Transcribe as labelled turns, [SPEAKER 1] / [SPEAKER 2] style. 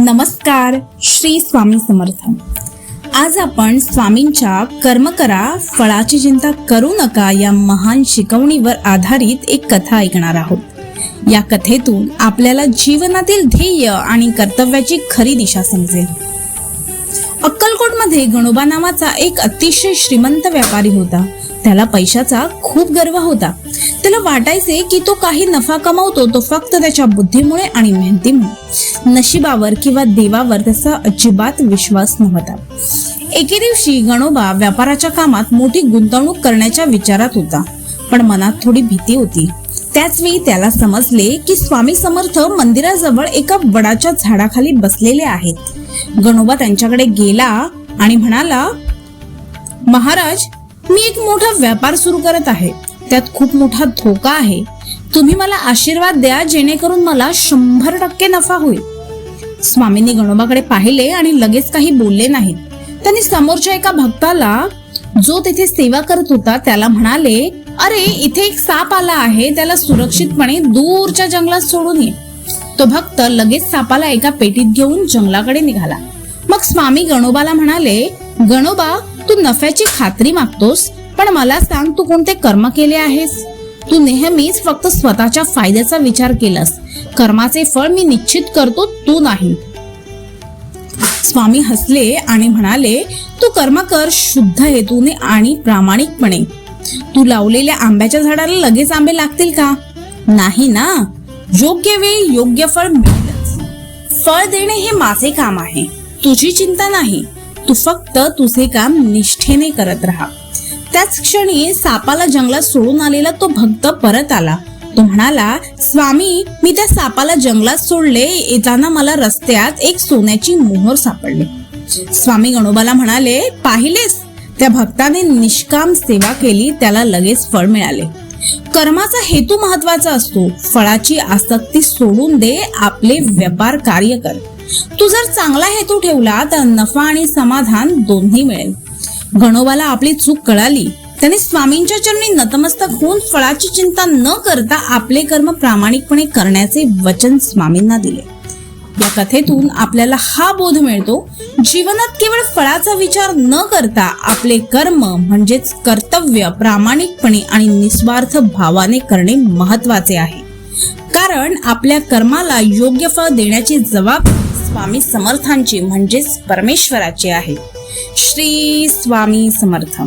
[SPEAKER 1] नमस्कार, श्री स्वामी समर्थ। आज आपण स्वामींच्या कर्म करा फळाची चिंता करू नका या महान शिकवणीवर आधारित एक कथा ऐकणार आहोत। या कथेतून आपल्याला जीवनातील ध्येय आणि कर्तव्याची खरी दिशा समजेल। अक्कलकोटमध्ये गणोबा नावाचा एक अतिशय श्रीमंत व्यापारी होता। त्याला पैशाचा खूप गर्व होता। त्याला वाटायचे की तो काही नफा कमावतो तो फक्त त्याच्या बुद्धीमुळे आणि मेहनतीमुळे। नशिबावर किंवा देवावर त्याचा अजिबात विश्वास नव्हता। एके दिवशी गणोबा व्यापाराच्या कामात मोठी गुंतवणूक करण्याच्या विचारात होता, पण मनात थोडी भीती होती। त्याच वेळी त्याला समजले की स्वामी समर्थ मंदिराजवळ एका वडाच्या झाडाखाली बसलेले आहेत। गणोबा त्यांच्याकडे गेला आणि म्हणाला, महाराज, मी एक मोठा व्यापार सुरू करत आहे। त्यात खूप मोठा धोका आहे। तुम्ही मला आशीर्वाद द्या जेणेकरून मला 100% नफा होईल। स्वामींनी गणोबाकडे पाहिले आणि लगेच काही बोलले नाहीत। त्यांनी समोरच्या एका भक्ताला, जो तेथे सेवा करत होता, त्याला म्हणाले, अरे, इथे एक साप आला आहे, त्याला सुरक्षितपणे दूरच्या जंगलात सोडून ये। तो भक्त लगेच सापाला एका पेटीत घेऊन जंगलाकडे निघाला। मग स्वामी गणोबाला म्हणाले, गणोबा, तू नफ्याची खात्री मागतोस, पण मला सांग, तू कोणते कर्म केले आहेस? तू नेहमीच फक्त स्वतःच्या फायद्याचा विचार केलास। कर्माचे फळ मी निश्चित करतो, तू नाही। स्वामी हसले आणि म्हणाले, तू कर्म कर शुद्ध हेतूने आणि प्रामाणिकपणे। तू लावलेल्या आंब्याच्या झाडाला लगेच आंबे लागतील का? नाही ना। योग्य वेळी योग्य फळ मिळेलच। फळ देणे हे माझे काम आहे, तुझी चिंता नाही। तू फक्त तुझे काम निष्ठेने करत राहा। त्याच क्षणी सापाला जंगलात सोडून आलेला तो भक्त परत आला। तो म्हणाला, स्वामी, मी त्या सापाला जंगलात सोडले, येताना मला रस्त्यात एक सोन्याची मोहर सापडली। स्वामी गणोबाला म्हणाले, पाहिलेस, त्या भक्ताने निष्काम सेवा केली, त्याला लगेच फळ मिळाले। कर्माचा हेतू महत्वाचा असतो। फळाची आसक्ती सोडून दे, आपले व्यापार कार्य कर। तू जर चांगला हेतू ठेवला तर नफा आणि समाधान दोन्ही मिळेल। गणोबाला आपली चूक कळाली। त्याने स्वामींच्या चरणी नतमस्तक होऊन फळाची चिंता न करता आपले कर्म प्रामाणिकपणे करण्याचे वचन स्वामींना दिले। या कथेतून आपल्याला हा बोध मिळतो, जीवनात केवळ फळाचा विचार न करता आपले कर्म म्हणजेच कर्तव्य प्रामाणिकपणे आणि निस्वार्थ भावाने करणे महत्वाचे आहे। कारण आपल्या कर्माला योग्य फळ देण्याची जबाबदारी स्वामी समर्थांची म्हणजेच परमेश्वराची आहे। श्री स्वामी समर्थ।